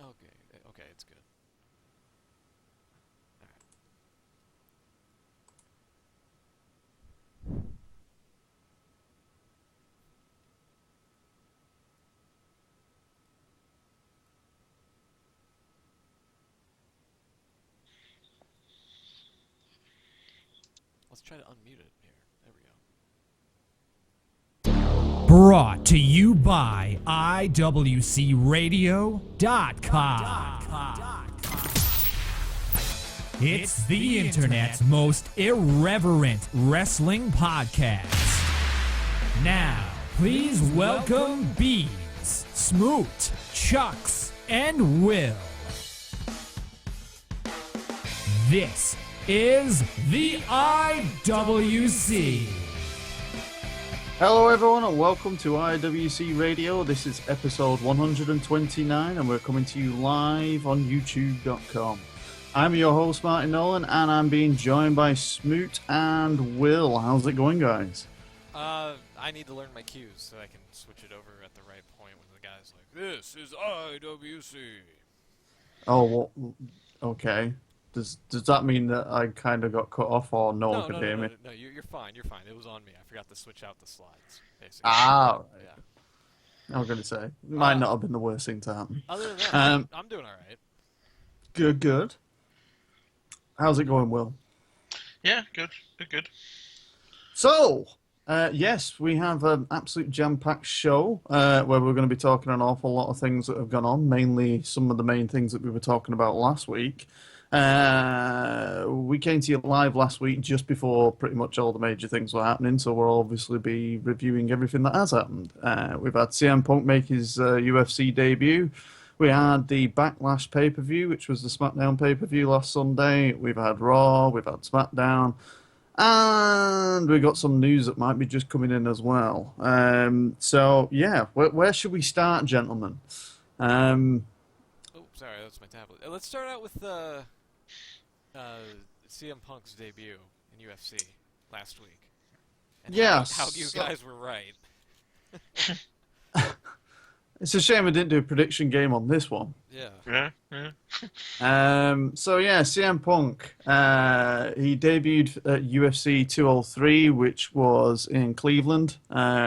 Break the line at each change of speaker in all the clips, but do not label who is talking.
Okay, it's good. Let's try to unmute it here. There we go.
Brought to you by IWCRadio.com. It's the internet's most irreverent wrestling podcast. Now, please welcome Beans, Smoot, Chucks, and Will. This is the IWC.
Hello everyone and welcome to IWC Radio. This is episode 129 and we're coming to you live on youtube.com. I'm your host Martin Nolan and I'm being joined by Smoot and Will. How's it going, guys?
I need to learn my cues so I can switch it over at the right point when the guy's like, "This is IWC."
Oh, well, okay. Does that mean that I kind of got cut off or no one could hear me?
No, you're fine. You're fine. It was on me. I forgot to switch out the slides, basically.
Ah, right.
Yeah.
I was going to say, it might not have been the worst thing to happen.
Other than that, I'm doing all right.
Good. How's it going, Will?
Yeah, good.
So, yes, we have an absolute jam-packed show where we're going to be talking an awful lot of things that have gone on, mainly some of the main things that we were talking about last week. We came to you live last week just before pretty much all the major things were happening, so we'll obviously be reviewing everything that has happened. We've had CM Punk make his UFC debut. We had the Backlash pay-per-view, which was the SmackDown pay-per-view last Sunday. We've had Raw, we've had SmackDown, and we got some news that might be just coming in as well. So, yeah, where should we start, gentlemen?
Oh, sorry, that's my tablet. Let's start out with CM Punk's debut in UFC last week. And how you guys were right.
It's a shame I didn't do a prediction game on this one.
Yeah.
So yeah, CM Punk, he debuted at UFC 203, which was in Cleveland,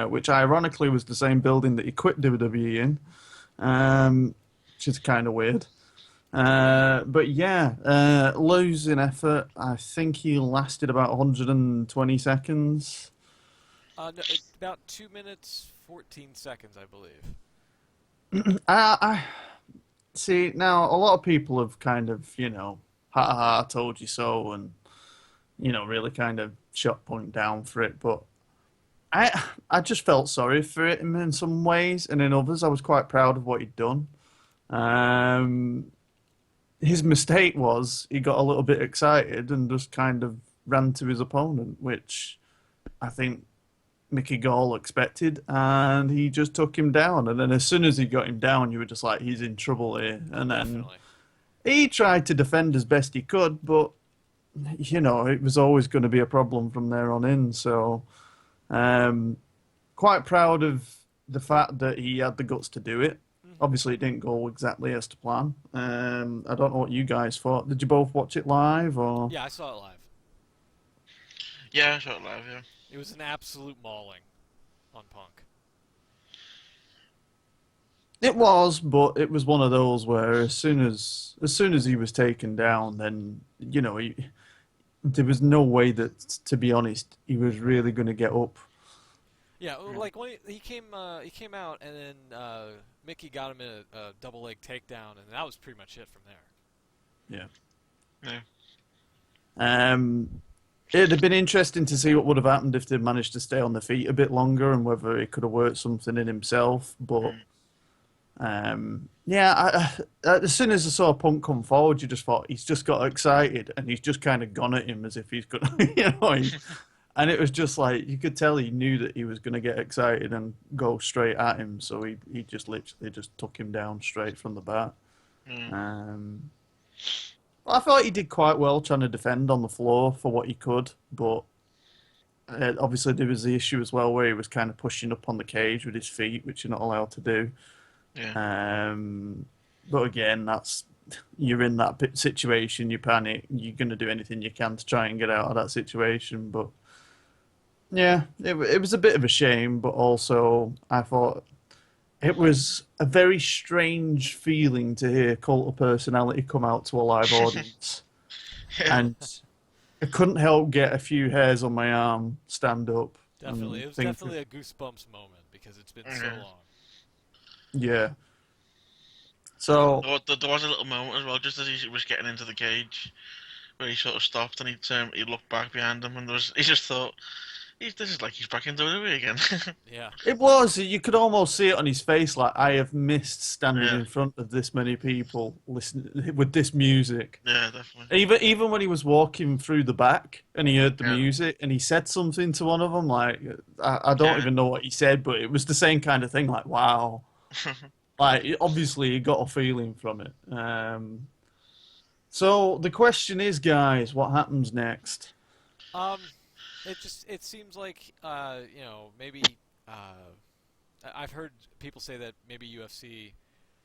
which ironically was the same building that he quit WWE in, which is kind of weird. But yeah, losing effort. I think he lasted about 120 seconds.
No, about 2 minutes, 14 seconds, I believe.
I see, now a lot of people have kind of, ha, told you so, and, really kind of shot Punk down for it, but I just felt sorry for him in some ways, and in others I was quite proud of what he'd done. His mistake was he got a little bit excited and just kind of ran to his opponent, which I think Mickey Gall expected, and he just took him down. And then as soon as he got him down, you were just like, he's in trouble here. And then
Definitely.
He tried to defend as best he could, but, it was always going to be a problem from there on in. So, quite proud of the fact that he had the guts to do it.
Mm-hmm.
Obviously, it didn't go exactly as to plan. I don't know what you guys thought. Did you both watch it live? Or?
Yeah, I saw it live.
Yeah, I saw it live, yeah.
It was an absolute mauling on Punk.
It was, but it was one of those where as soon as he was taken down, then there was no way that, to be honest, he was really going to get up.
Yeah, like when he came out, and then Mickey got him in a double leg takedown, and that was pretty much it from there.
Yeah.
It'd have been interesting to see what would have happened if they'd managed to stay on their feet a bit longer and whether he could have worked something in himself. But, as soon as I saw Punk come forward, you just thought he's just got excited and he's just kind of gone at him as if he's going to, and it was just like, you could tell he knew that he was going to get excited and go straight at him. So he just literally just took him down straight from the bat. I thought he did quite well trying to defend on the floor for what he could, but obviously there was the issue as well where he was kind of pushing up on the cage with his feet, which you're not allowed to do.
Yeah.
But again, you're in that situation, you panic, you're going to do anything you can to try and get out of that situation. But yeah, it was a bit of a shame, but also I thought it was a very strange feeling to hear Cult of Personality come out to a live audience.
Yeah.
And I couldn't help get a few hairs on my arm stand up.
Definitely, it was definitely a goosebumps moment because it's been so long.
Yeah. So
There was a little moment as well, just as he was getting into the cage, where he sort of stopped and he looked back behind him, and he just thought, this is like he's back in WWE again.
Yeah.
it was. You could almost see it on his face, like I have missed standing
Yeah.
in front of this many people listening with this music.
Yeah, definitely.
Even when he was walking through the back and he heard the
Yeah.
music and he said something to one of them, like I don't even know what he said, but it was the same kind of thing. Like wow, like obviously he got a feeling from it. So the question is, guys, what happens next?
It seems like maybe I've heard people say that maybe UFC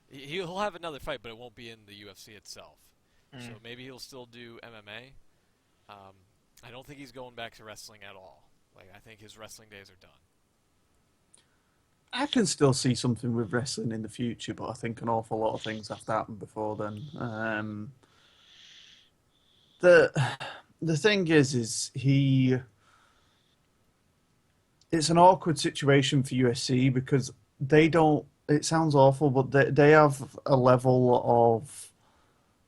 he'll have another fight, but it won't be in the UFC itself. So maybe he'll still do MMA. I don't think he's going back to wrestling at all. Like I think his wrestling days are done.
I can still see something with wrestling in the future, but I think an awful lot of things have to happen before then. The thing is it's an awkward situation for USC because they don't. It sounds awful, but they have a level of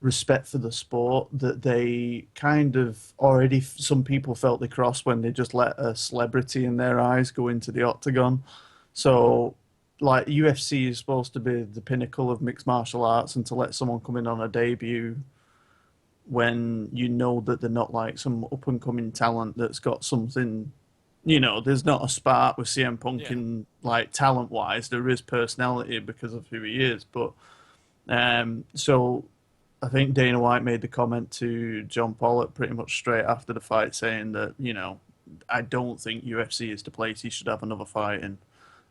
respect for the sport that they kind of already. Some people felt they crossed when they just let a celebrity in their eyes go into the octagon. So, like UFC is supposed to be the pinnacle of mixed martial arts, and to let someone come in on a debut when you know that they're not like some up and coming talent that's got something. There's not a spark with CM Punk in like talent wise. There is personality because of who he is, but so I think Dana White made the comment to John Pollock pretty much straight after the fight, saying that I don't think UFC is the place he should have another fight in,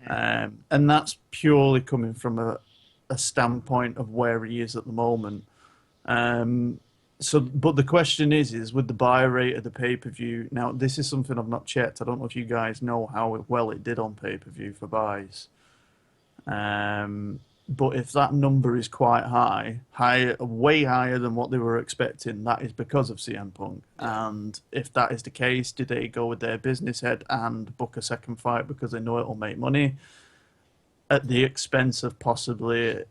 and that's purely coming from a standpoint of where he is at the moment. But the question is with the buy rate of the pay-per-view, now this is something I've not checked. I don't know if you guys know how well it did on pay-per-view for buys. But if that number is quite high, way higher than what they were expecting, that is because of CM Punk. And if that is the case, do they go with their business head and book a second fight because they know it'll make money at the expense of possibly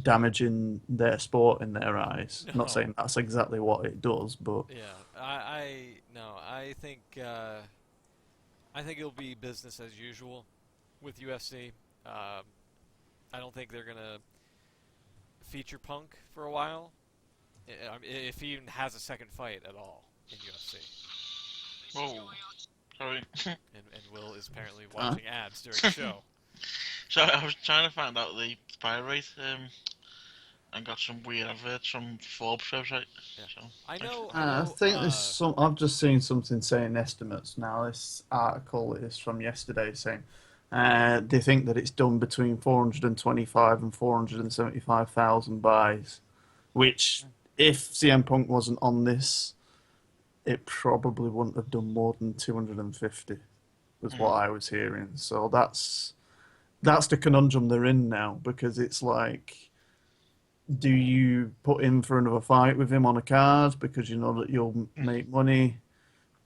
damaging their sport in their eyes?
No.
I'm not saying that's exactly what it does, but
I think it'll be business as usual with UFC. I don't think they're gonna feature Punk for a while, if he even has a second fight at all in UFC.
Whoa, sorry.
And Will is apparently watching ads during the show.
So I was trying to find out the buy rate, and got some weird adverts from Forbes website.
Yeah.
So
I know.
I think there's some. I've just seen something saying estimates now. This article is from yesterday saying they think that it's done between 425 and 475,000 buys, which if CM Punk wasn't on this, it probably wouldn't have done more than 250. Was what I was hearing. So that's the conundrum they're in now, because it's like, do you put in for another fight with him on a card because you know that you'll make money,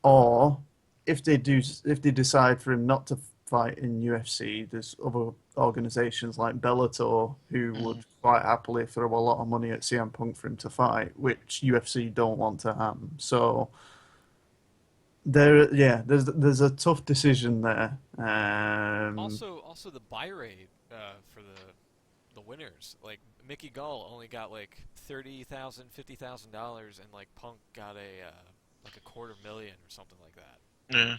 or if they decide for him not to fight in UFC, there's other organizations like Bellator who would quite happily throw a lot of money at CM Punk for him to fight, which UFC don't want to happen. So there's a tough decision there.
Also the buy rate for the winners, like Mickey Gall only got like $30,000, $50,000, and like Punk got like $250,000 or something like that.
yeah.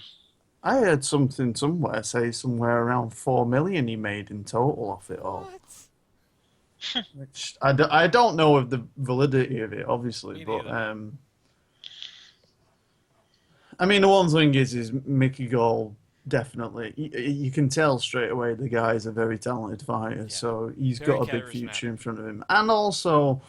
I heard something somewhere around 4 million he made in total off it all.
What?
Which I don't know of the validity of it, obviously,
Me
but
neither.
I mean, the one thing is Mickey Gall definitely. You can tell straight away the guy is a very talented fighter,
Yeah.
so he's
Very
got a big
charismatic.
future in front of him. And also,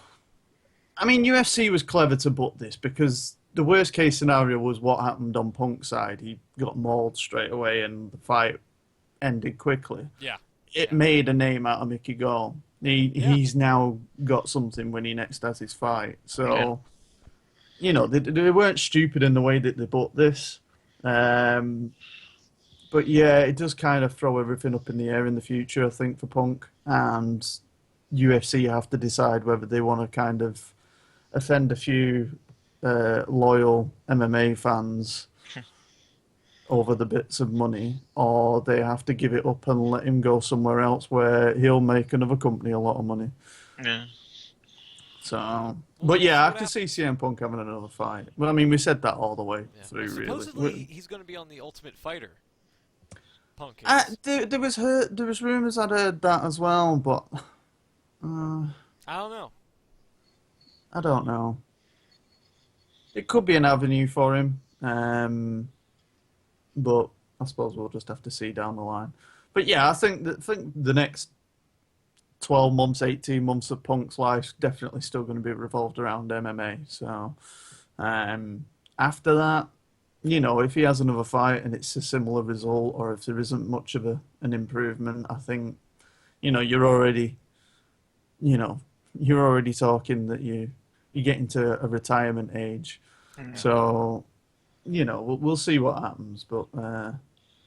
I mean, UFC was clever to book this because the worst case scenario was what happened on Punk's side. He got mauled straight away and the fight ended quickly.
Yeah.
It
Yeah.
made a name out of Mickey Gall. He's now got something when he next has his fight. So, you know, they weren't stupid in the way that they booked this. But yeah, it does kind of throw everything up in the air in the future, I think, for Punk. And UFC have to decide whether they want to kind of offend a few loyal MMA fans over the bits of money, or they have to give it up and let him go somewhere else where he'll make another company a lot of money.
Yeah.
So, but yeah, I can see CM Punk having another fight. Well, I mean, we said that all the way through,
Well,
really.
supposedly, he's going to be on the Ultimate Fighter. Punk is.
There was rumors I'd heard that as well, but
I don't know.
I don't know. It could be an avenue for him, but I suppose we'll just have to see down the line. But yeah, I think the next 12 months, 18 months of Punk's life definitely still going to be revolved around MMA. So after that, you know, if he has another fight and it's a similar result, or if there isn't much of an improvement, I think, you know, you're already talking that you're getting to a retirement age. So, you know, we'll see what happens. But,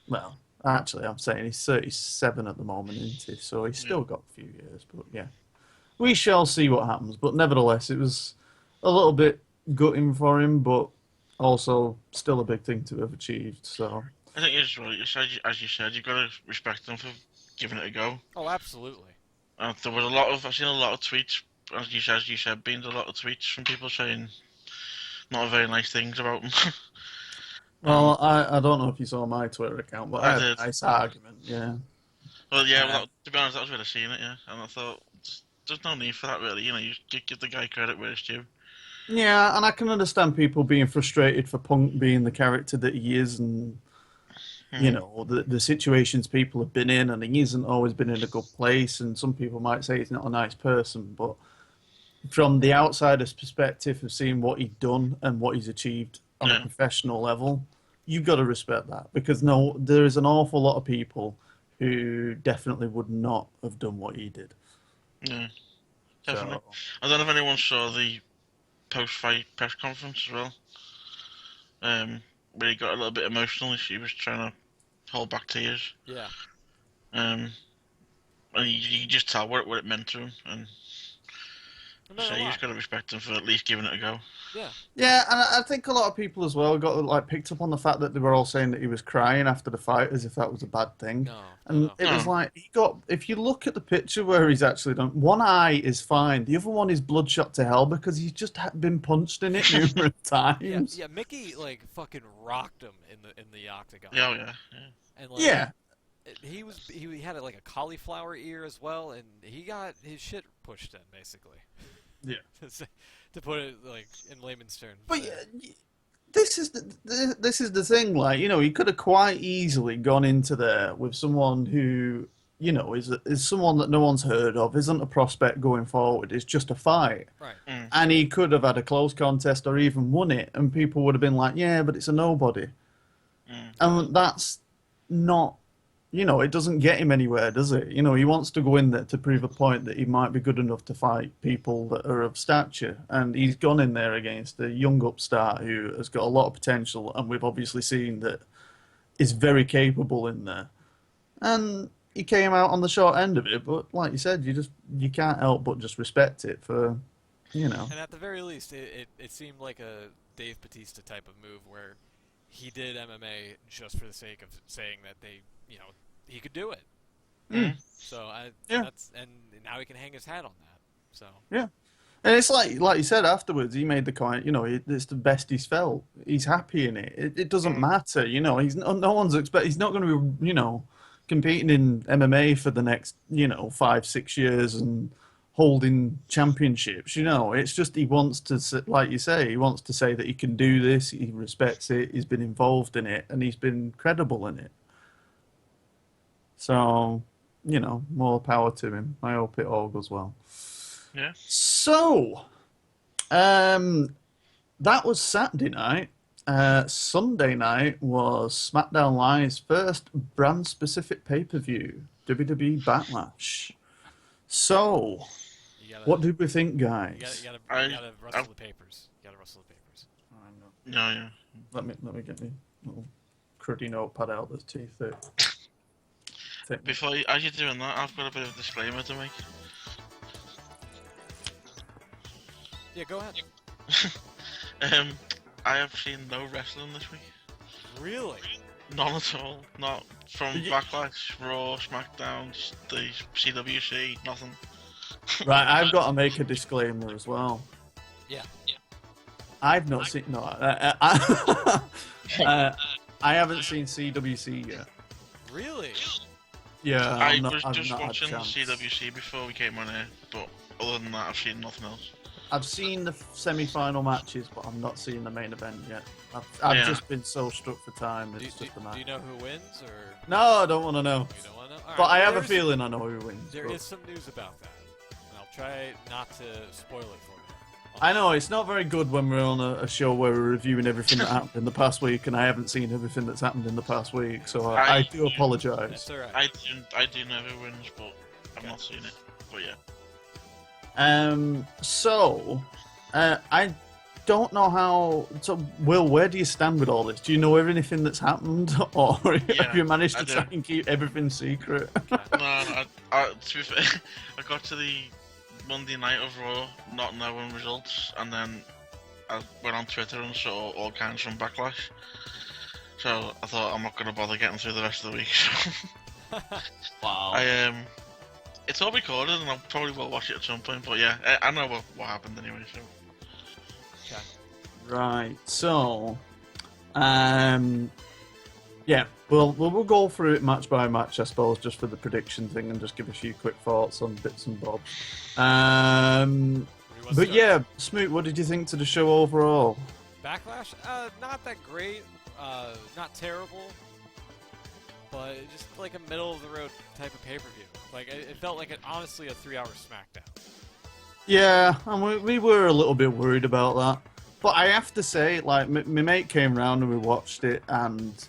well, actually, I'm saying he's 37 at the moment, isn't he? So he's still got a few years. But, yeah, we shall see what happens. But nevertheless, it was a little bit gutting for him, but also still a big thing to have achieved. So
I think it's right. As you said, you've got to respect them for giving it a go.
Oh, absolutely.
I've seen a lot of tweets, as you said, been a lot of tweets from people saying not very nice things about him.
well, I don't know if you saw my Twitter account, but I had a
did.
nice argument, yeah.
Well, yeah, to be honest, that was really seeing it, yeah. And I thought, there's no need for that, really. You know, you give the guy credit where it's due.
Yeah, and I can understand people being frustrated for Punk being the character that he is, and you know the situations people have been in, and he hasn't always been in a good place. And some people might say he's not a nice person, but from the outsider's perspective of seeing what he's done and what he's achieved on a professional level, you've got to respect that, because there is an awful lot of people who definitely would not have done what he did.
Yeah, definitely.
So,
I don't know if anyone saw the post-fight press conference as well, where he got a little bit emotional. He was trying to hold back tears.
Yeah.
And you just tell what it meant to him, and so you just got to respect him for at least giving it a go.
Yeah.
yeah, and I think a lot of people as well got picked up on the fact that they were all saying that he was crying after the fight as if that was a bad thing.
No.
And it was like, if you look at the picture where he's actually done, one eye is fine, the other one is bloodshot to hell because he's just been punched in it numerous times.
Yeah, Mickey fucking rocked him in the octagon.
Oh yeah.
And
Yeah.
He had a cauliflower ear as well, and he got his shit pushed in basically.
Yeah.
To put it in layman's terms.
But yeah, this is the thing. Like, you know, he could have quite easily gone into there with someone who, you know, is someone that no one's heard of, isn't a prospect going forward. It's just a fight,
Right.
And he could have had a close contest or even won it, and people would have been like, "Yeah, but it's a nobody," and that's not. You know, it doesn't get him anywhere, does it? You know, he wants to go in there to prove a point that he might be good enough to fight people that are of stature. And he's gone in there against a young upstart who has got a lot of potential, and we've obviously seen that is very capable in there. And he came out on the short end of it, but like you said, you can't help but just respect it for, you know.
And at the very least, it seemed like a Dave Bautista type of move where he did MMA just for the sake of saying that he could do it. So that's, and now he can hang his hat on that. So
yeah, and it's like you said afterwards, he made the comment. You know, it's the best he's felt. He's happy in it. It doesn't matter. You know, he's no one's he's not going to be, you know, competing in MMA for the next 5-6 years and holding championships. You know, it's just he wants to, like you say, he wants to say that he can do this. He respects it. He's been involved in it, and he's been credible in it. So, more power to him. I hope it all goes well.
Yeah.
So, that was Saturday night. Sunday night was SmackDown Live's first brand-specific pay-per-view, WWE Backlash. So, what did we think, guys?
You gotta rustle the papers. You gotta rustle the papers.
No, yeah.
Let me get my little cruddy notepad out. There's teeth there.
As you're doing that, I've got a bit of a disclaimer to make.
Yeah, go ahead.
I have seen no wrestling this week.
Really?
None at all. Not from Backlash, Raw, SmackDown, the CWC, nothing.
Right, I've got to make a disclaimer as well.
Yeah.
I've not seen. No, I haven't seen CWC yet.
Really?
Yeah,
I
I've
was just
not had
watching
a chance.
CWC before we came on here, but other than that, I've seen nothing else.
I've seen the semi-final matches, but I've not seen the main event yet. I've just been so struck for time. It's just a match.
Do you know who wins, or?
No, I don't want to know.
You don't want to know?
But I have a feeling I know who wins.
There is some news about that, and I'll try not to spoil it for you.
I know, it's not very good when we're on a show where we're reviewing everything that happened in the past week, and I haven't seen everything that's happened in the past week, so I do apologise.
That's all right.
I do know who wins, but I've not seen it. But yeah.
I don't know how. So, Will, where do you stand with all this? Do you know everything that's happened, or have you managed to try and keep everything secret?
No, to be fair, I got to the Monday night of Raw, not knowing results, and then I went on Twitter and saw all kinds from Backlash. So I thought I'm not going to bother getting through the rest of the week. So.
Wow.
It's all recorded, and I probably will watch it at some point. But yeah, I know what happened anyway. So.
Okay.
Right. So, yeah, we'll go through it match by match, I suppose, just for the prediction thing, and just give a few quick thoughts on bits and bobs. But yeah, Smoot, what did you think to the show overall?
Backlash? Not that great. Not terrible. But just like a middle of the road type of pay-per-view. Like it felt like honestly a 3-hour SmackDown.
Yeah, and we were a little bit worried about that. But I have to say, like, my mate came round and we watched it, and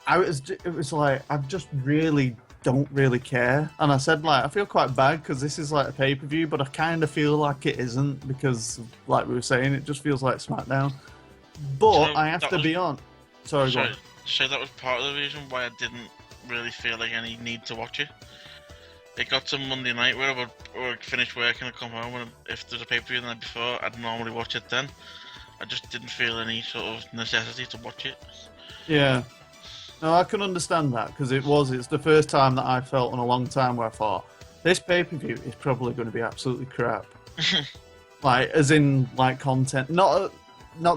it was like, I just really don't really care. And I said, like, I feel quite bad because this is like a pay-per-view, but I kind of feel like it isn't because, like we were saying, it just feels like SmackDown. But
So
I have to be on. Sorry, go on.
So that was part of the reason why I didn't really feel like any need to watch it. It got to Monday night where I would finish work and I'd come home, and if there's a pay-per-view the night before, I'd normally watch it then. I just didn't feel any sort of necessity to watch it.
Yeah. No, I can understand that because it's the first time that I felt in a long time where I thought, this pay-per-view is probably going to be absolutely crap. Like, as in, like, content. Not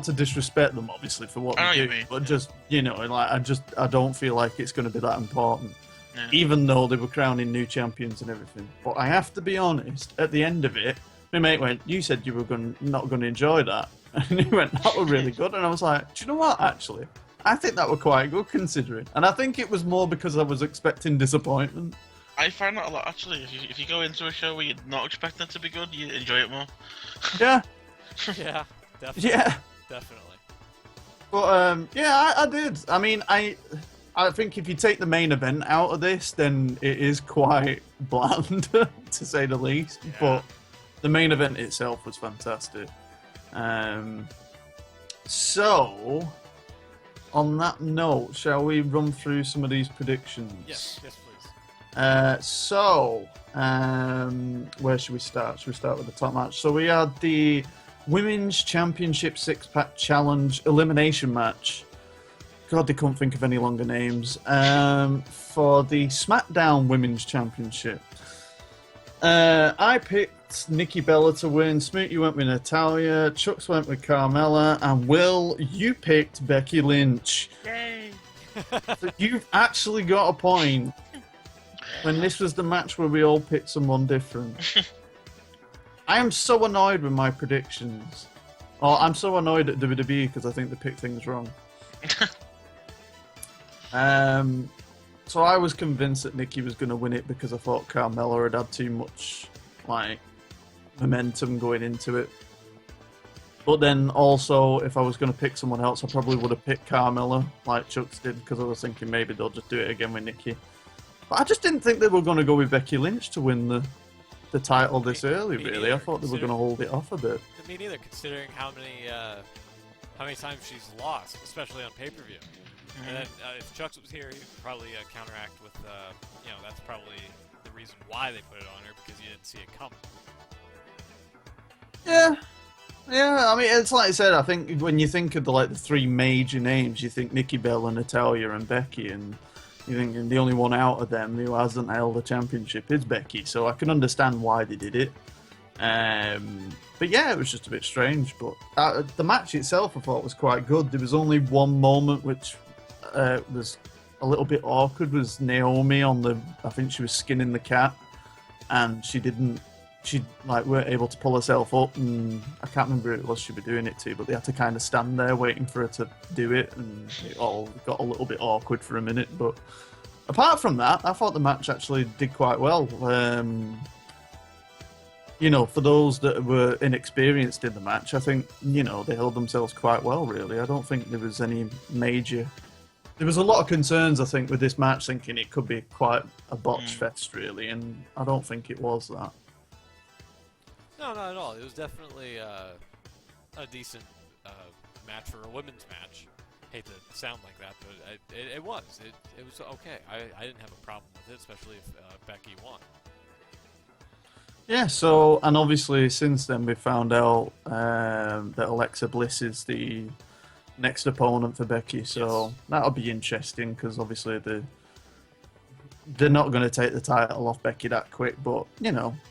to disrespect them, obviously, for what they do, but just, like, I don't feel like it's going to be that important. Yeah. Even though they were crowning new champions and everything. But I have to be honest, at the end of it, my mate went, you said you were not going to enjoy that. And he went, that was really good. And I was like, do you know what, actually? I think that were quite good considering. And I think it was more because I was expecting disappointment.
I find that a lot, actually. If you go into a show where you're not expecting it to be good, you enjoy it more.
Yeah.
Yeah, definitely.
Yeah.
Definitely.
But, yeah, I did. I mean, I think if you take the main event out of this, then it is quite bland, to say the least. Yeah. But the main event itself was fantastic. So, on that note, shall we run through some of these predictions?
Yes, please.
Where should we start? Should we start with the top match? So we had the Women's Championship Six-Pack Challenge Elimination Match. God, they couldn't think of any longer names. For the SmackDown Women's Championship. I picked Nikki Bella to win. Smoot, you went with Natalya. Chucks went with Carmella. And Will, you picked Becky Lynch.
Yay!
So you've actually got a point. When this was the match where we all picked someone different. I am so annoyed with my predictions. Oh, I'm so annoyed at WWE because I think they pick things wrong. So I was convinced that Nikki was going to win it because I thought Carmella had too much like momentum going into it. But then also, if I was going to pick someone else, I probably would have picked Carmella, like Chucks did, because I was thinking maybe they'll just do it again with Nikki. But I just didn't think they were going to go with Becky Lynch to win the title this early, really. I thought they were going to hold it off a bit.
Me neither, considering how many times she's lost, especially on pay-per-view. And then if Chucks was here, he'd probably counteract with, that's probably the reason why they put it on her, because you didn't see it coming.
Yeah, I mean, it's like I said, I think when you think of the three major names, you think Nikki Bella, Natalya, and Becky, and you think the only one out of them who hasn't held a championship is Becky, so I can understand why they did it. But yeah, it was just a bit strange, but the match itself I thought was quite good. There was only one moment which was a little bit awkward, was Naomi I think she was skinning the cat, and she weren't able to pull herself up, and I can't remember who it was she was doing it to, but they had to kind of stand there waiting for her to do it, and it all got a little bit awkward for a minute. But apart from that, I thought the match actually did quite well. For those that were inexperienced in the match, I think, they held themselves quite well, really. I don't think there was any major... There was a lot of concerns, I think, with this match, thinking it could be quite a botch fest, really, and I don't think it was that.
No, not at all. It was definitely a decent match for a women's match. Hate to sound like that, but it was. It was okay. I didn't have a problem with it, especially if Becky won.
Yeah, so, and obviously since then we've found out that Alexa Bliss is the next opponent for Becky, so that'll be interesting, because obviously they're not going to take the title off Becky that quick, but,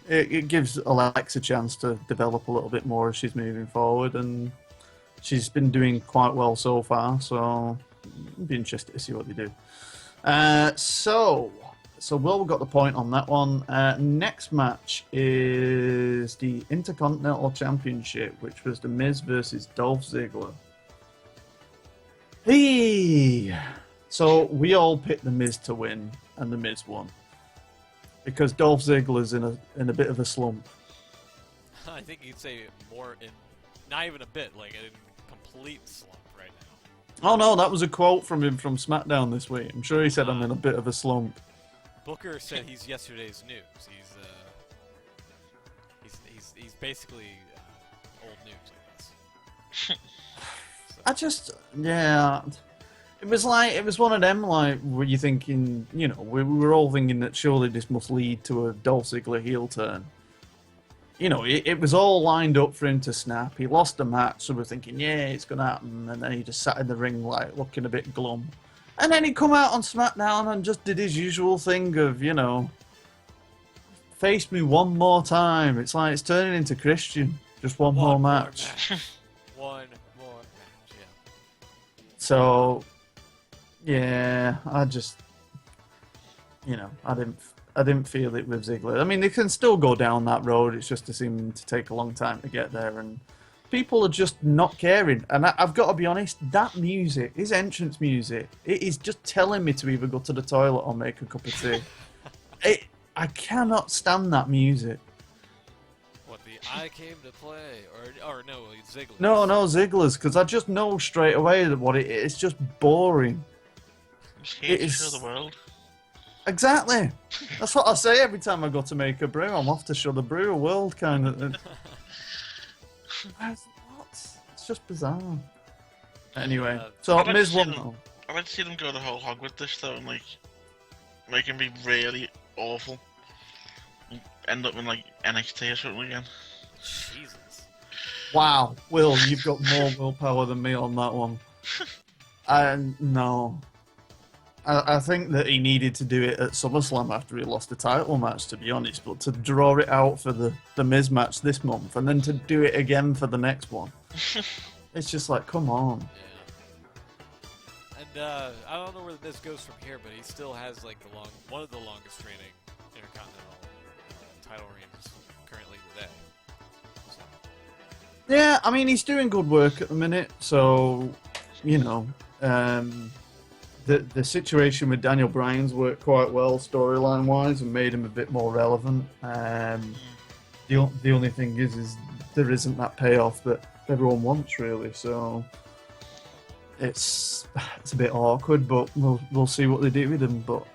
it gives Alexa a chance to develop a little bit more as she's moving forward, and she's been doing quite well so far, so it'll be interesting to see what they do. So Will got the point on that one. Next match is the Intercontinental Championship, which was The Miz versus Dolph Ziggler. Hey! So we all picked The Miz to win, and The Miz won. Because Dolph Ziggler's in a bit of a slump.
I think you'd say not even a bit, like in complete slump right now.
Oh no, that was a quote from him from SmackDown this week. I'm sure he said I'm in a bit of a slump.
Booker said he's yesterday's news. He's basically old news, I guess. It was one of them, where you're thinking, we were all thinking that surely this must lead to a Dolph Ziggler heel turn. It was all lined up for him to snap. He lost the match, so we're thinking, yeah, it's going to happen. And then he just sat in the ring, looking a bit glum. And then he come out on SmackDown and just did his usual thing of, face me one more time. It's like it's turning into Christian. Just one more match. One more match, yeah.
So, yeah, I just, I didn't feel it with Ziggler. I mean, they can still go down that road. It's just seeming to take a long time to get there, and people are just not caring. And I've got to be honest, that music, his entrance music, it is just telling me to either go to the toilet or make a cup of tea. I cannot stand that music.
What, the I came to play? Or no, Ziggler?
No, Ziggler's, because I just know straight away that what it is. It's just boring.
It is show the world.
Exactly. That's what I say every time I go to make a brew. I'm off to show the brew a world, kind of. What? It's just bizarre. Anyway, so Miz won though.
I'd like to see them go the whole hog with this though, and make him be really awful. And end up in NXT or something again.
Jesus.
Wow, Will, you've got more willpower than me on that one. No. I think that he needed to do it at SummerSlam after he lost the title match, to be honest, but to draw it out for the Miz match this month and then to do it again for the next one, it's just come on.
Yeah. And I don't know where the Miz goes from here, but he still has one of the longest reigning Intercontinental title reigns currently today. So.
Yeah, I mean, he's doing good work at the minute, so, the situation with Daniel Bryan's worked quite well storyline wise and made him a bit more relevant. The only thing is there isn't that payoff that everyone wants really. So it's a bit awkward, but we'll see what they do with him. But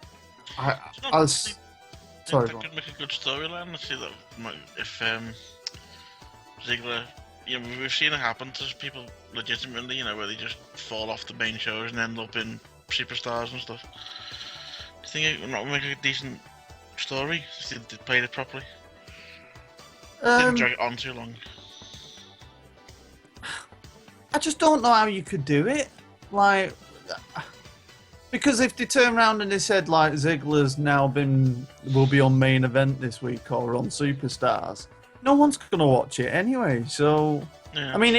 sorry,
that could make a good storyline. Let's see that if Ziggler, we've seen it happen to people legitimately, where they just fall off the main shows and end up in superstars and stuff. Do you think it would make a decent story if they played it properly? Didn't drag it on too long.
I just don't know how you could do it, because if they turn around and they said Ziggler's will be on main event this week or on Superstars, no one's gonna watch it anyway. So
yeah.
I mean,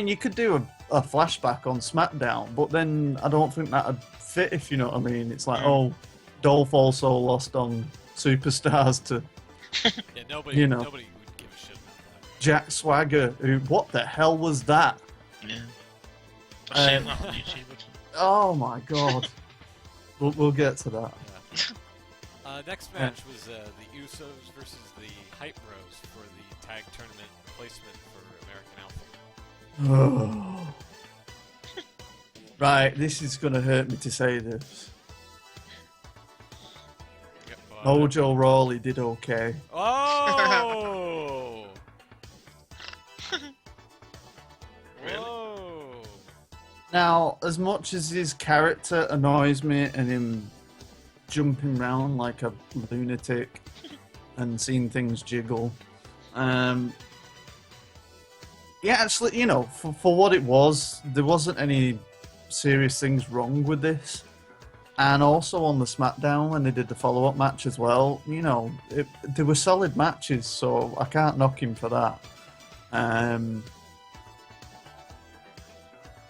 you could do a flashback on SmackDown, but then I don't think that'd fit, if you know what I mean. It's like, Dolph also lost on Superstars to
nobody would give a shit about that.
Jack Swagger. What the hell was that?
Yeah, I've seen that on YouTube.
Oh my god. We'll get to that.
Yeah. Next match was the Usos versus the Hype Bros for the tag tournament placement for American Alpha.
Right, this is going to hurt me to say this. Mojo Rawley did okay.
Oh!
Really?
Whoa!
Now, as much as his character annoys me and him jumping around like a lunatic and seeing things jiggle, yeah, actually, for what it was, there wasn't any serious things wrong with this. And also on the SmackDown, when they did the follow-up match as well, they were solid matches, so I can't knock him for that.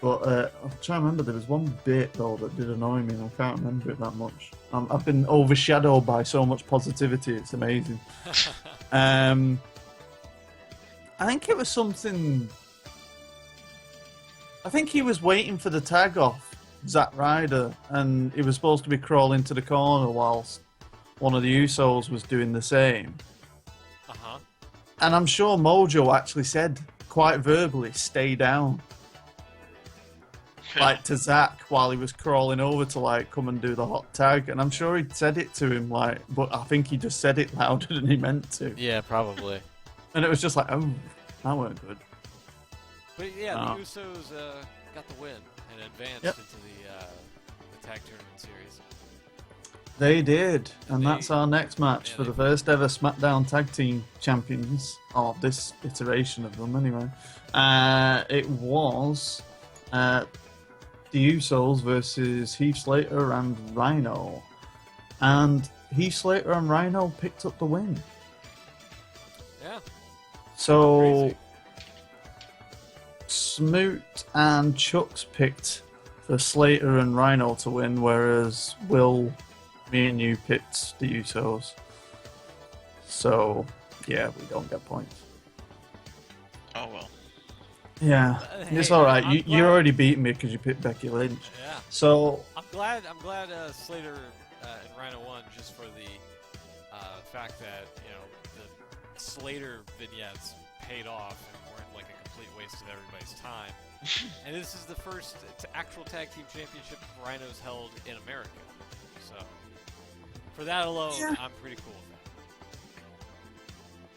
But I'm trying to remember, there was one bit, though, that did annoy me, and I can't remember it that much. I've been overshadowed by so much positivity, it's amazing. I think it was something... I think he was waiting for the tag off Zack Ryder, and he was supposed to be crawling to the corner whilst one of the Usos was doing the same.
Uh-huh.
And I'm sure Mojo actually said, quite verbally, stay down. To Zack while he was crawling over to come and do the hot tag, and I'm sure he'd said it to him but I think he just said it louder than he meant to.
Yeah, probably.
And it was just that weren't good.
But yeah, the Usos got the win and advanced into the tag tournament series. They
did, and that's our next match for the first ever SmackDown Tag Team Champions, or this iteration of them anyway. It was the Usos versus Heath Slater and Rhino. And Heath Slater and Rhino picked up the win.
Yeah.
So
Crazy.
Smoot and Chucks picked for Slater and Rhino to win, whereas Will, me and you picked the Usos. So, yeah, we don't get points.
Oh well.
Yeah, it's alright. You already beat me because you picked Becky Lynch.
Yeah.
So
I'm glad Slater and Rhino won, just for the fact that the Slater vignettes paid off and weren't like a complete waste of everybody's time. And this is the first actual tag team championship Rhino's held in America. So for that alone, I'm pretty cool with that.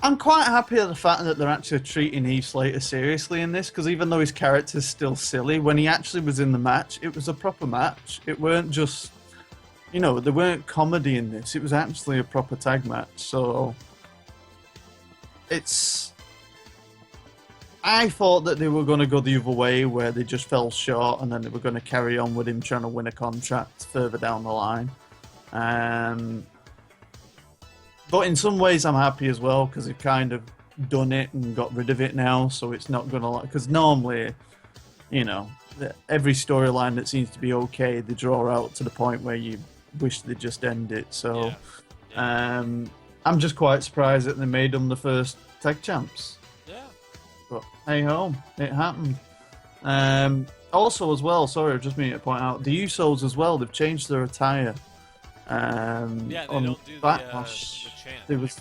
I'm quite happy at the fact that they're actually treating Heath Slater seriously in this, because even though his character's still silly, when he actually was in the match, it was a proper match. It weren't just, there weren't comedy in this. It was actually a proper tag match. So I thought that they were going to go the other way, where they just fell short, and then they were going to carry on with him trying to win a contract further down the line. But in some ways, I'm happy as well, because they've kind of done it and got rid of it now, so it's not going to... Because normally, every storyline that seems to be okay, they draw out to the point where you wish they'd just end it. So I'm just quite surprised that they made them the first tag champs.
Yeah.
But hey ho, it happened. Also, as well, sorry, I just mean to point out, the Usos as well, they've changed their attire.
Yeah, they
On
don't do
Backlash,
the chant.
there was,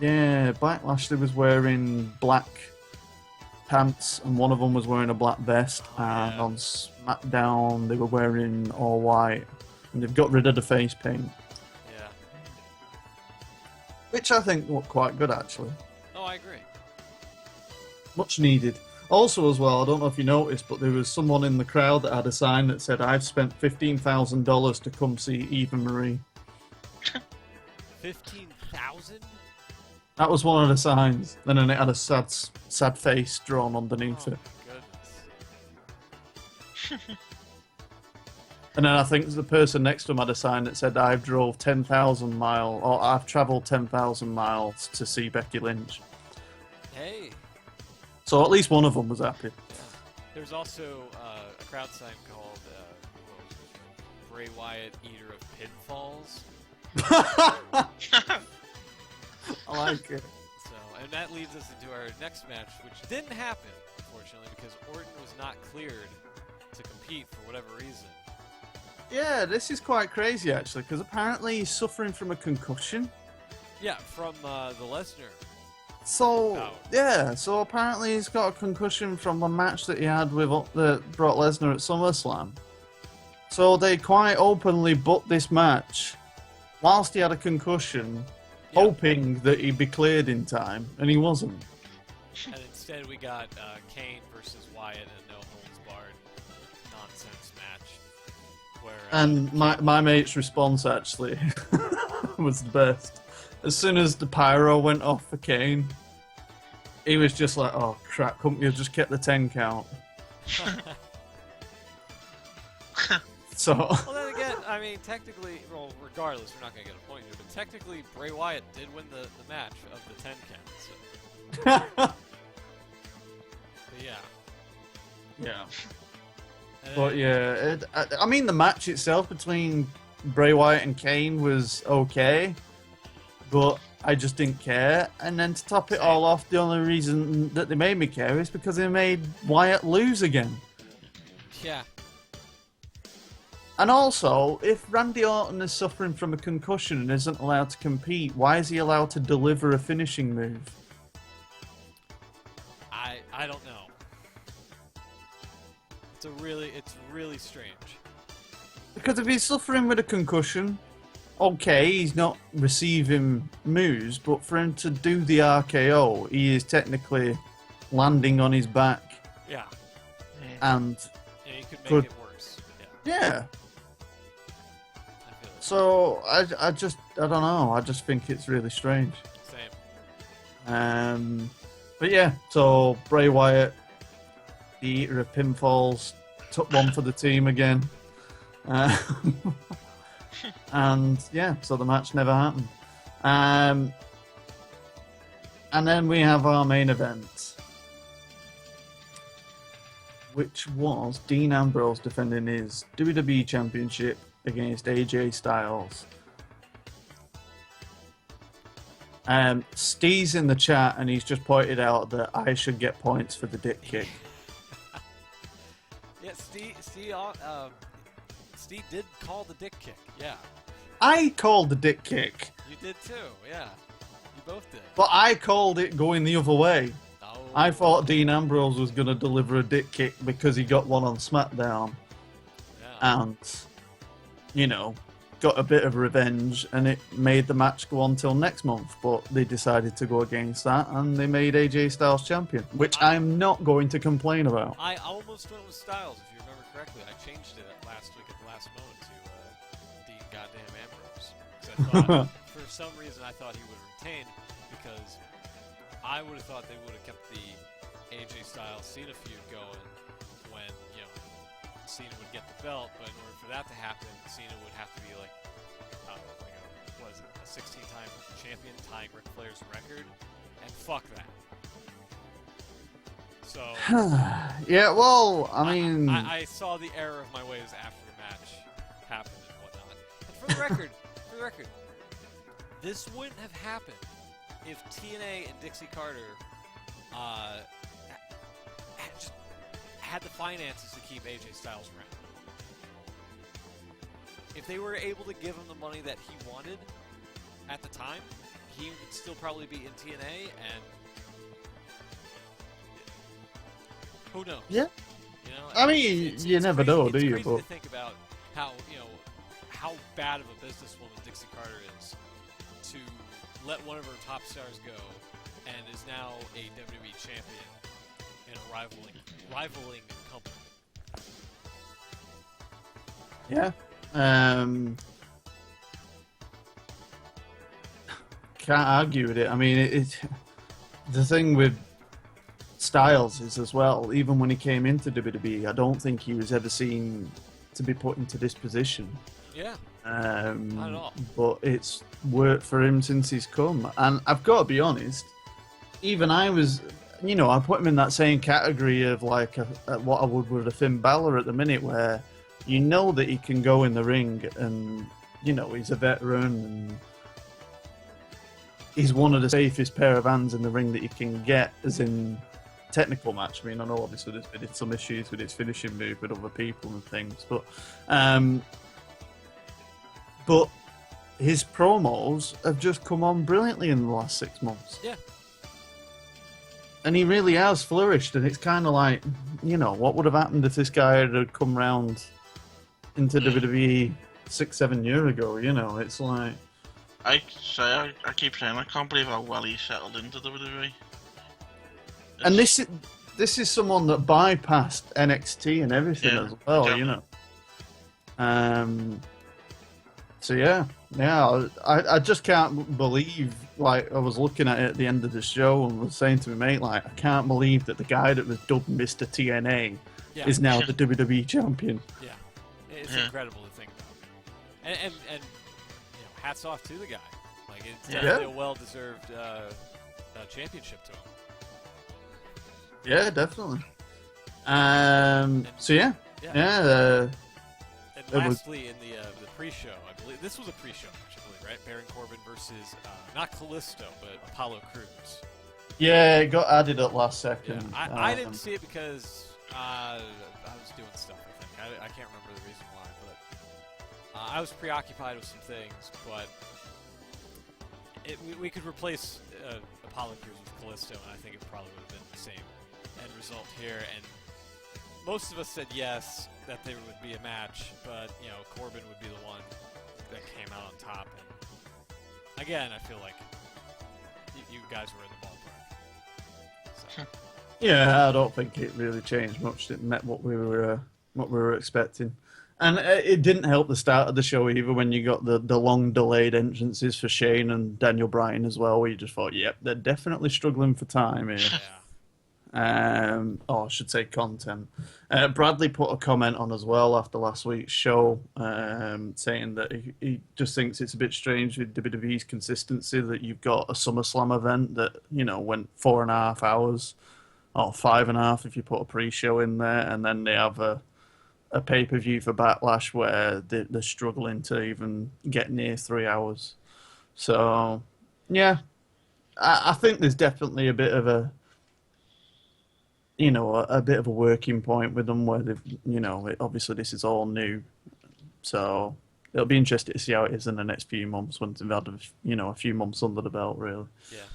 Backlash, they was wearing black pants, and one of them was wearing a black vest, and on SmackDown, they were wearing all white, and they've got rid of the face paint.
Yeah.
Which I think looked quite good, actually.
Oh, I agree.
Much needed. Also, as well, I don't know if you noticed, but there was someone in the crowd that had a sign that said, "I've spent $15,000 to come see Eva Marie."
15,000?
That was one of the signs. And then it had a sad face drawn underneath it.
My goodness.
And then I think the person next to him had a sign that said, "I've drove 10,000 miles, or I've travelled 10,000 miles to see Becky Lynch."
Hey.
So at least one of them was happy.
Yeah. There's also a crowd sign called Bray Wyatt, Eater of Pinfalls.
I like it.
So, and that leads us into our next match, which didn't happen, unfortunately, because Orton was not cleared to compete for whatever reason.
Yeah, this is quite crazy, actually, because apparently he's suffering from a concussion.
Yeah, from the Lesnar.
So, so apparently he's got a concussion from a match that he had with Brock Lesnar at SummerSlam. So they quite openly booked this match whilst he had a concussion, hoping that he'd be cleared in time, and he wasn't.
And instead we got Kane versus Wyatt in a no-holds-barred nonsense match. Where,
And my mate's response, actually, was the best. As soon as the pyro went off for Kane, he was just like, "Oh crap, couldn't you have just kept the 10 count?" So.
Well, then again, I mean, technically, well, regardless, we're not going to get a point here, but technically, Bray Wyatt did win the match of the 10 count. So. But yeah.
But yeah, I mean, the match itself between Bray Wyatt and Kane was okay, but I just didn't care. And then to top it all off, the only reason that they made me care is because they made Wyatt lose again.
Yeah.
And also, if Randy Orton is suffering from a concussion and isn't allowed to compete, why is he allowed to deliver a finishing move?
I don't know. It's really strange.
Because if he's suffering with a concussion, okay, he's not receiving moves, but for him to do the RKO, he is technically landing on his back.
Yeah.
And
he could make it worse.
Yeah.
I feel it.
So I don't know. I just think it's really strange.
Same.
But yeah, so Bray Wyatt, the Eater of Pinfalls, took one for the team again. And yeah, so the match never happened. And then we have our main event, which was Dean Ambrose defending his WWE Championship against AJ Styles. Steve's in the chat and he's just pointed out that I should get points for the dick kick.
Yeah, Steve did call the dick kick. Yeah.
I called the dick kick.
You did too. Yeah. You both did.
But I called it going the other way.
Oh.
I thought Dean Ambrose was going to deliver a dick kick because he got one on SmackDown.
Yeah.
And, you know, got a bit of revenge, and it made the match go on till next month. But they decided to go against that, and they made AJ Styles champion, which I'm not going to complain about.
I almost went with Styles, if you remember correctly. I changed it last week at the last moment to Dean goddamn Ambrose. 'Cause I thought, for some reason, I thought he would have retained, because I would have thought they would have kept the AJ Styles Cena feud going when, you know, Cena would get the belt, but in order for that to happen, Cena would have to be like a 16-time champion, tying Ric Flair's record, and fuck that. So
Yeah, well, I mean,
I saw the error of my ways after the match happened and whatnot. And for the record, this wouldn't have happened if TNA and Dixie Carter just had the finances to keep AJ Styles around. If they were able to give him the money that he wanted at the time, he would still probably be in TNA, and who knows?
Yeah.
You know,
I mean, you never know, do you?
It's crazy to think about how bad of a businesswoman Dixie Carter is to let one of her top stars go, and is now a WWE champion in a rivaling company.
Yeah. Can't argue with it. I mean, the thing with Styles is as well, even when he came into WWE, I don't think he was ever seen to be put into this position.
Yeah. Not at all.
But it's worked for him since he's come. And I've got to be honest, even I was, I put him in that same category of like what I would with a Finn Balor at the minute, where you know that he can go in the ring and, he's a veteran and he's one of the safest pair of hands in the ring that you can get, as in technical match. I mean, I know obviously there's been some issues with his finishing move with other people and things, but his promos have just come on brilliantly in the last 6 months.
Yeah.
And he really has flourished, and it's kind of like, what would have happened if this guy had come round into WWE 6-7 years ago? It's like,
I keep saying I can't believe how well he settled into WWE.
And this is someone that bypassed NXT and everything as well,
exactly.
So yeah, I just can't believe, like, I was looking at it at the end of the show and was saying to my mate, like, I can't believe that the guy that was dubbed Mr. TNA is now the WWE champion.
Yeah, it's incredible to think about. And hats off to the guy. Like, it's definitely a well-deserved championship to him.
Yeah, definitely.
And lastly, in the pre-show, I believe this was a pre-show match, I believe, right? Baron Corbin versus not Callisto, but Apollo Crews.
Yeah, it got added at last second.
Yeah. I didn't see it because I was doing stuff. I think I can't remember the reason why, but I was preoccupied with some things. But we could replace Apollo Crews with Callisto, and I think it probably would have been the same end result here. And most of us said yes, that there would be a match, but Corbin would be the one that came out on top. And again, I feel like you guys were in the ballpark. So.
Yeah, I don't think it really changed much. It met what we were expecting, and it didn't help the start of the show either when you got the long delayed entrances for Shane and Daniel Bryan as well, where you just thought, yep, they're definitely struggling for time here.
Yeah.
I should say content. Bradley put a comment on as well after last week's show, saying that he just thinks it's a bit strange with WWE's consistency that you've got a SummerSlam event that went 4.5 hours, or 5.5 if you put a pre-show in there, and then they have a pay-per-view for Backlash where they're struggling to even get near 3 hours. So yeah, I think there's definitely a bit of a bit of a working point with them where they've, obviously this is all new. So it'll be interesting to see how it is in the next few months once they've had, a few months under the belt, really.
Yeah.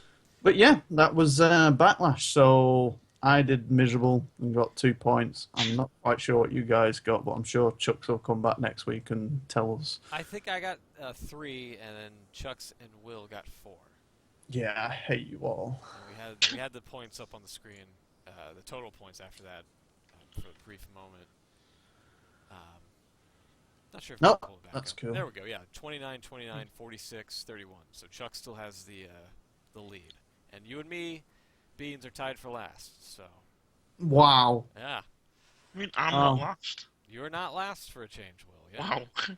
But yeah, that was Backlash. So I did miserable and got 2 points. I'm not quite sure what you guys got, but I'm sure Chucks will come back next week and tell us.
I think I got 3, and then Chucks and Will got 4.
Yeah, I hate you all.
And we had the points up on the screen. The total points after that for a brief moment. Not sure if I can pull it back
that's
up.
cool.
There we go. Yeah, 29, 29, 46, 31. So Chuck still has the lead, and you and me, Beans, are tied for last. So.
Wow.
Yeah.
I mean, I'm not last.
You're not last for a change, Will. Yeah.
Wow.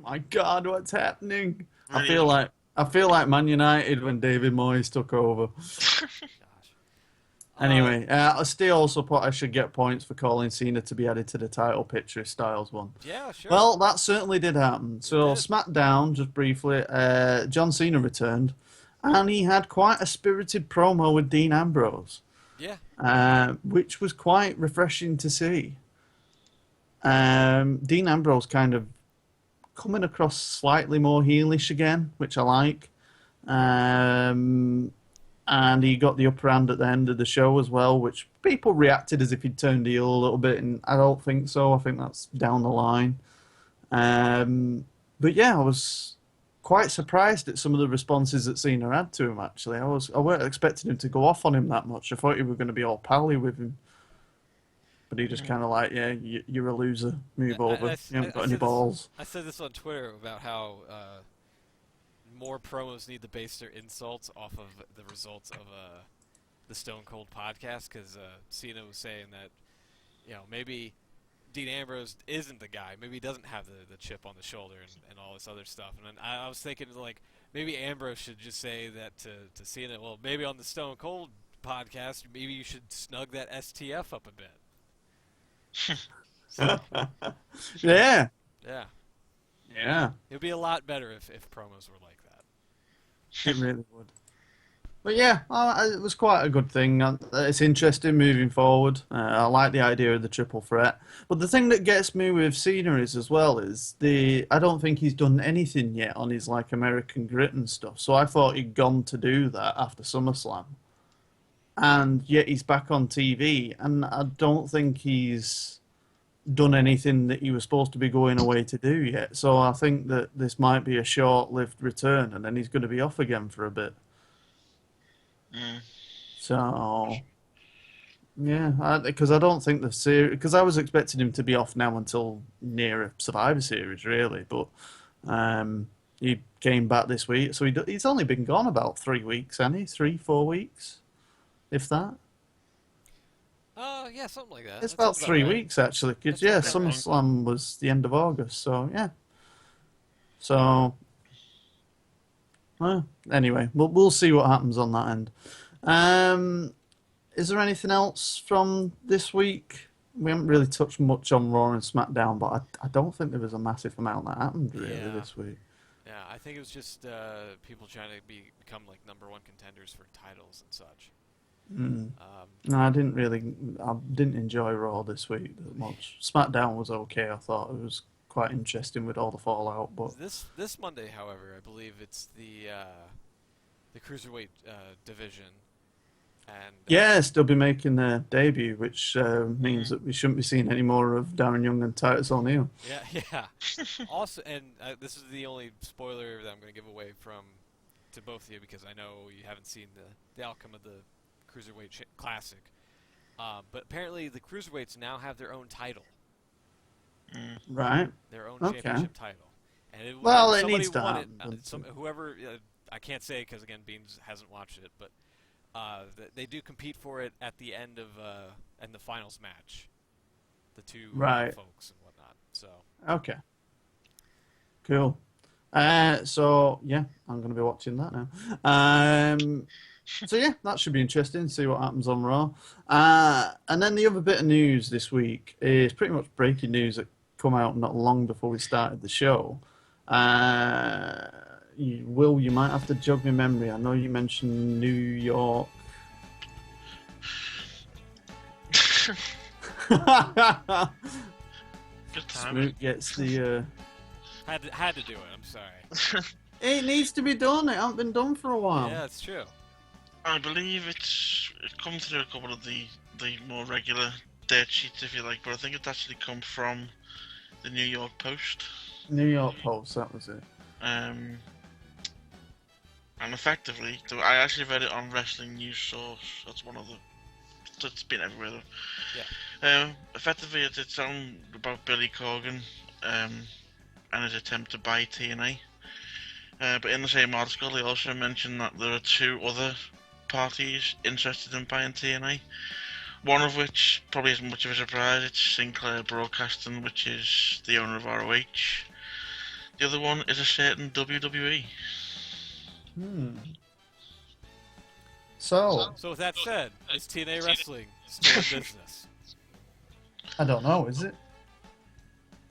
My God, what's happening?
Really?
I feel like Man United when David Moyes took over. Anyway, I still also put I should get points for calling Cena to be added to the title picture if Styles won.
Yeah, sure.
Well, that certainly did happen. So SmackDown, just briefly, John Cena returned, and he had quite a spirited promo with Dean Ambrose.
Yeah.
Which was quite refreshing to see. Dean Ambrose kind of coming across slightly more heelish again, which I like. And he got the upper hand at the end of the show as well, which people reacted as if he'd turned heel a little bit, and I don't think so. I think that's down the line. But yeah, I was quite surprised at some of the responses that Cena had to him, actually. I weren't expecting him to go off on him that much. I thought he were going to be all pally with him. But he just kind of like, yeah, you're a loser. Move over. You haven't got any balls.
I said this on Twitter about how more promos need to base their insults off of the results of the Stone Cold podcast, because Cena was saying that, maybe Dean Ambrose isn't the guy. Maybe he doesn't have the chip on the shoulder and all this other stuff. And then I was thinking, like, maybe Ambrose should just say that to Cena, well, maybe on the Stone Cold podcast, maybe you should snug that STF up a bit.
Yeah.
Yeah.
Yeah.
It would be a lot better if promos were like that.
It really would. But yeah, it was quite a good thing. It's interesting moving forward. I like the idea of the triple threat. But the thing that gets me with Cena is I don't think he's done anything yet on his like American Grit and stuff. So I thought he'd gone to do that after SummerSlam. And yet he's back on TV, and I don't think he's done anything that he was supposed to be going away to do yet. So I think that this might be a short-lived return, and then he's going to be off again for a bit. So, yeah, because I don't think the series... Because I was expecting him to be off now until near a Survivor Series, really, but he came back this week. So he's only been gone about 3 weeks, hasn't he? 3-4 weeks? If that?
Yeah, something like that.
It's about 3 weeks, actually. Because, yeah, SummerSlam was the end of August, so, yeah. So, well, anyway, we'll see what happens on that end. Is there anything else from this week? We haven't really touched much on Raw and SmackDown, but I don't think there was a massive amount that happened, really, this week.
Yeah, I think it was just people trying to become, like, #1 contenders for titles and such.
No, I didn't enjoy Raw this week that much. SmackDown was okay. I thought it was quite interesting with all the fallout. But
this Monday, however, I believe it's the cruiserweight division, and
yes, they'll be making their debut, which means that we shouldn't be seeing any more of Darren Young and Titus O'Neil.
Yeah. Also, and this is the only spoiler that I'm going to give away to both of you, because I know you haven't seen the outcome of the Cruiserweight Classic, but apparently the Cruiserweights now have their own title.
Right.
Their own championship title. And
it needs to happen.
Whoever, I can't say because, again, Beans hasn't watched it, but they do compete for it at the end of in the finals match. The two folks and whatnot. So.
Okay. Cool. So yeah, I'm going to be watching that now. So yeah, that should be interesting to see what happens on Raw. And then the other bit of news this week is pretty much breaking news that come out not long before we started the show. You might have to jog my memory. I know you mentioned New York.
Good time.
Smoot gets the...
Had to do it, I'm sorry.
It needs to be done. It hasn't been done for a while.
Yeah, it's true.
I believe it comes through a couple of the more regular dirt sheets, if you like, but I think it's actually come from the New York Post.
New York Post, that was it.
And effectively, I actually read it on Wrestling News Source. That's one of the... It's been everywhere, though.
Yeah.
Effectively, it's on about Billy Corgan and his attempt to buy TNA. But in the same article, they also mentioned that there are two other parties interested in buying TNA. One of which probably isn't much of a surprise. It's Sinclair Broadcasting, which is the owner of ROH. The other one is a certain WWE.
So
with that said, is TNA Wrestling still in business?
I don't know. Is it?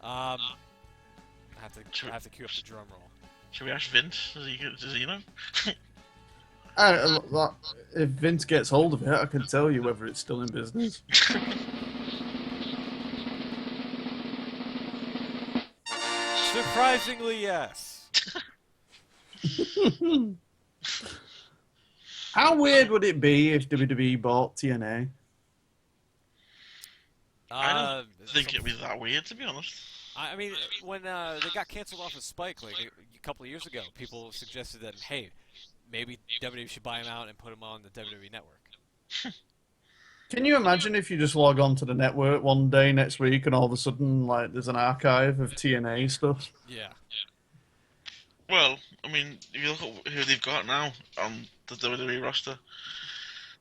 I have to cue up the drum roll.
Should we ask Vince? Does he know?
If Vince gets hold of it, I can tell you whether it's still in business.
Surprisingly, yes.
How weird would it be if WWE bought TNA?
I don't think it'd be that weird, to be honest.
I mean, when they got canceled off of Spike like a couple of years ago, people suggested that, hey, maybe WWE should buy him out and put him on the WWE Network.
Can you imagine if you just log on to the network one day next week and all of a sudden, like, there's an archive of TNA stuff?
Yeah.
Well, I mean, if you look at who they've got now on the WWE roster,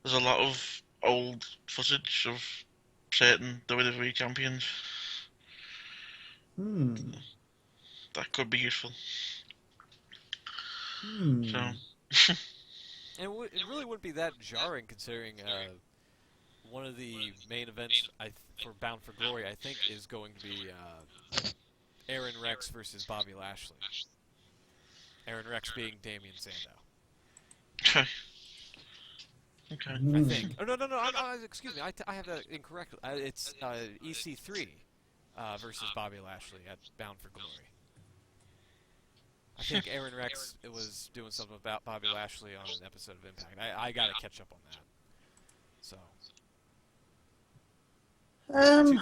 there's a lot of old footage of certain WWE champions. That could be useful. So.
And it really wouldn't be that jarring, considering one of the main events for Bound for Glory, I think, is going to be Aaron Rex versus Bobby Lashley. Aaron Rex being Damian Sandow.
Okay.
I think. Oh, no, excuse me. I have that incorrect. It's EC3 versus Bobby Lashley at Bound for Glory. I think Aaron Rex was doing something about Bobby Lashley on an episode of Impact. I got to catch up on that. So.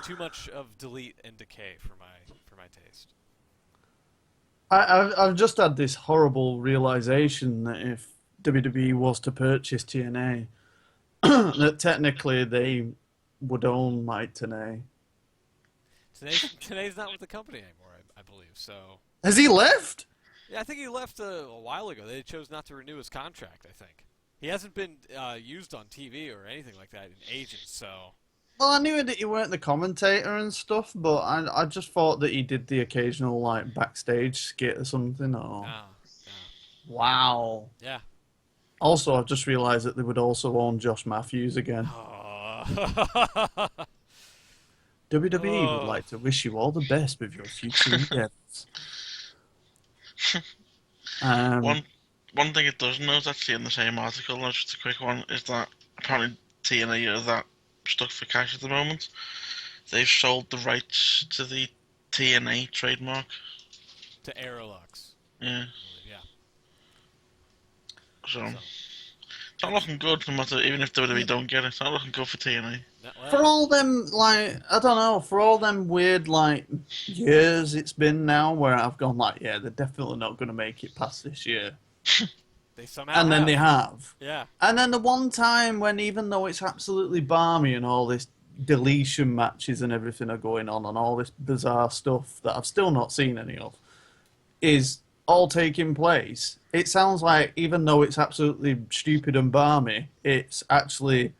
Too much of delete and decay for my taste.
I've just had this horrible realization that if WWE was to purchase TNA, that technically they would own Mike Tenay.
Today's not with the company anymore, I believe. So.
Has he left?
Yeah, I think he left a while ago. They chose not to renew his contract, I think. He hasn't been used on TV or anything like that in ages, so.
Well, I knew that he weren't the commentator and stuff, but I just thought that he did the occasional, like, backstage skit or something. Or...
No.
Wow.
Yeah.
Also, I've just realised that they would also own Josh Matthews again. WWE would like to wish you all the best with your future endeavours.
One thing it does note, actually, in the same article, just a quick one, is that apparently TNA are that stuck for cash at the moment. They've sold the rights to the TNA trademark.
To Aerolux.
Yeah.
Yeah.
So it's not looking good, no matter, even if WWE don't get it. It's not looking good for TNA.
For all them, like, I don't know, for all them weird, like, years it's been now where I've gone, like, yeah, they're definitely not going to make it past this year.
They somehow
and then they have.
Yeah.
And then the one time when, even though it's absolutely balmy and all this deletion matches and everything are going on and all this bizarre stuff that I've still not seen any of, is all taking place, it sounds like, even though it's absolutely stupid and balmy, it's actually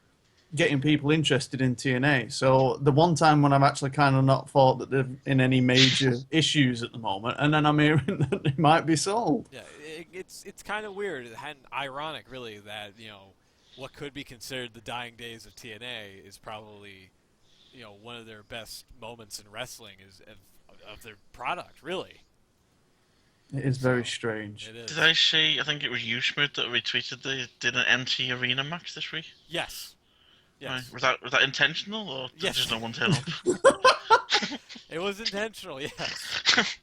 getting people interested in TNA. So the one time when I've actually kind of not thought that they're in any major issues at the moment, and then I'm hearing that they might be sold.
Yeah, it's kind of weird and ironic, really, that, you know, what could be considered the dying days of TNA is probably, you know, one of their best moments in wrestling of their product, really.
It is very strange.
It is.
Did I see, I think it was you, Smooth, that retweeted they did an NT Arena match this week?
Yes. Yes.
Right. Was that intentional, or did
Yes.
just no one turn up?
It was intentional, yes.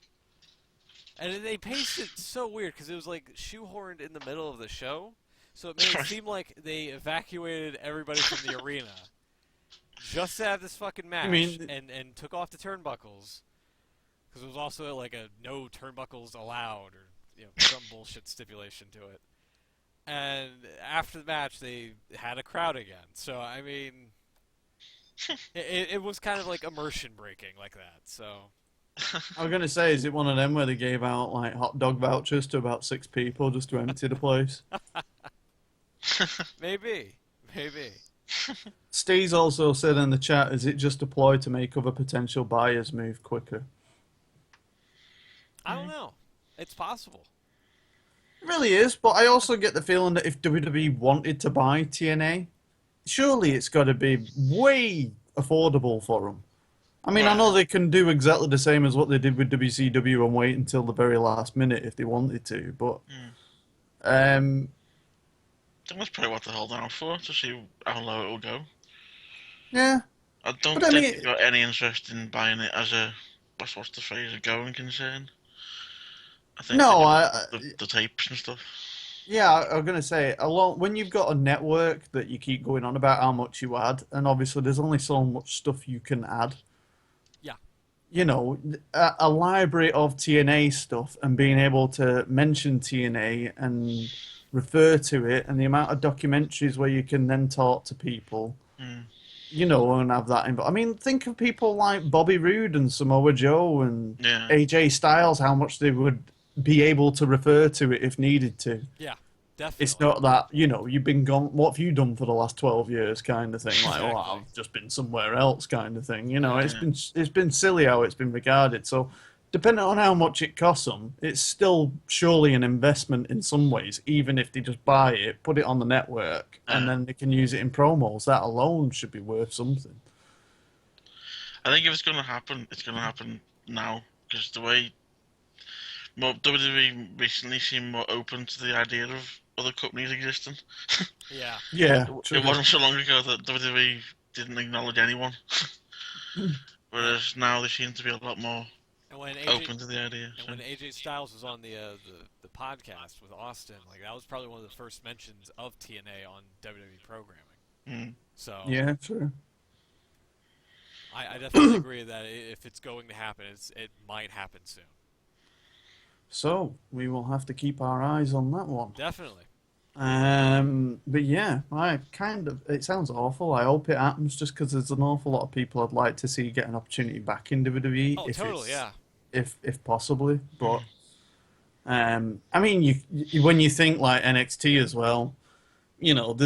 And they paced it so weird, because it was like shoehorned in the middle of the show, so it made it seem like they evacuated everybody from the arena just to have this fucking match, and took off the turnbuckles, because it was also like a no turnbuckles allowed, or, you know, some bullshit stipulation to it. And after the match, they had a crowd again. So, I mean, it was kind of like immersion breaking like that. So,
I was going to say, is it one of them where they gave out, like, hot dog vouchers to about 6 people just to empty the place?
Maybe.
Steve's also said in the chat, is it just a ploy to make other potential buyers move quicker?
I don't know. It's possible.
It really is, but I also get the feeling that if WWE wanted to buy TNA, surely it's got to be way affordable for them. I mean, I know they can do exactly the same as what they did with WCW and wait until the very last minute if they wanted to, but
think that's probably what they're holding out for, to see how low it will go.
Yeah.
I don't
But I
think
mean-
they've got any interest in buying it as a, what's the phrase, a going concern. I think
No,
the tapes and stuff.
Yeah, I was gonna say, when you've got a network that you keep going on about how much you add, and obviously there's only so much stuff you can add.
Yeah.
You know, a library of TNA stuff and being able to mention TNA and refer to it, and the amount of documentaries where you can then talk to people, you know, and have that. I mean, think of people like Bobby Roode and Samoa Joe and
Yeah.
AJ Styles, how much they would be able to refer to it if needed to.
Yeah, definitely.
It's not that, you know, you've been gone, what have you done for the last 12 years kind of thing, like, oh,
Exactly.
I've just been somewhere else kind of thing, you know.
Yeah.
It's been silly how it's been regarded. So depending on how much it costs them, it's still surely an investment in some ways, even if they just buy it, put it on the network, and then they can use it in promos. That alone should be worth something.
I think if it's going to happen, it's going to happen now, because the way WWE recently seemed more open to the idea of other companies existing.
Yeah.
Yeah,
It wasn't so long ago that WWE didn't acknowledge anyone, whereas now they seem to be a lot more
And when
open to the idea.
And when AJ Styles was on the podcast with Austin, like that was probably one of the first mentions of TNA on WWE programming. So
yeah, true.
I definitely agree that if it's going to happen, it might happen soon.
So we will have to keep our eyes on that one.
Definitely.
But yeah, it sounds awful. I hope it happens just because there's an awful lot of people I'd like to see get an opportunity back in WWE.
Oh, totally, yeah.
If possibly. But, I mean, when you think like NXT as well, you know,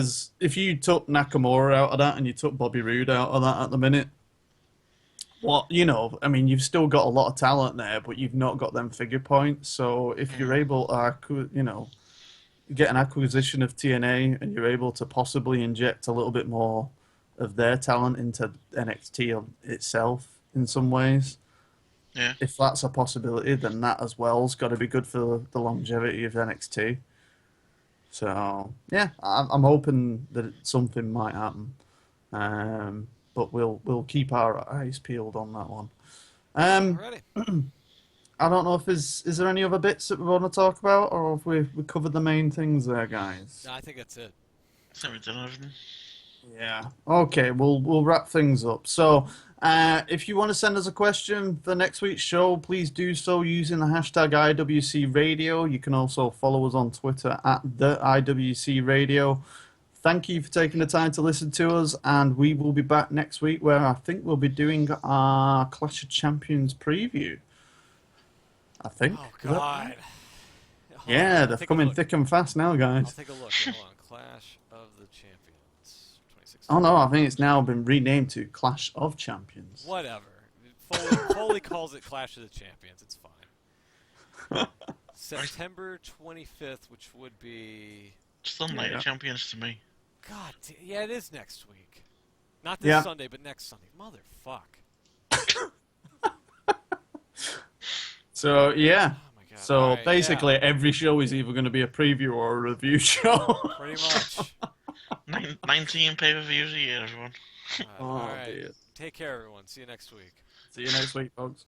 if you took Nakamura out of that and you took Bobby Roode out of that at the minute, you know, I mean, you've still got a lot of talent there, but you've not got them figure points. So if you're able to, you know, get an acquisition of TNA and you're able to possibly inject a little bit more of their talent into NXT itself in some ways, if that's a possibility, then that as well's got to be good for the longevity of NXT. So yeah, I'm hoping that something might happen. But we'll keep our eyes peeled on that one.
Alrighty.
I don't know if is there any other bits that we want to talk about, or if we covered the main things there, guys.
No, I think that's it.
So we've done everything.
Yeah. Okay. We'll wrap things up. So, if you want to send us a question for next week's show, please do so using the hashtag IWC Radio. You can also follow us on Twitter at the IWC Radio. Thank you for taking the time to listen to us, and we will be back next week where I think we'll be doing our Clash of Champions preview. I think.
Oh, God.
Yeah, they're coming thick and fast now, guys.
I'll take a look. Hold on. Clash of the Champions 2016.
Oh, no, I think it's now been renamed to Clash of Champions.
Whatever. Foley calls it Clash of the Champions. It's fine. September 25th, which would be...
Still Night of Champions to me.
God, yeah, it is next week. Not this Sunday, but next Sunday. Motherfuck.
So, yeah.
Oh my God.
So,
Alright,
basically, every show is either going to be a preview or a review show.
Pretty much.
19 pay-per-views a year, everyone.
Alright.
Dear.
Take care, everyone. See you next week.
See you next week, folks.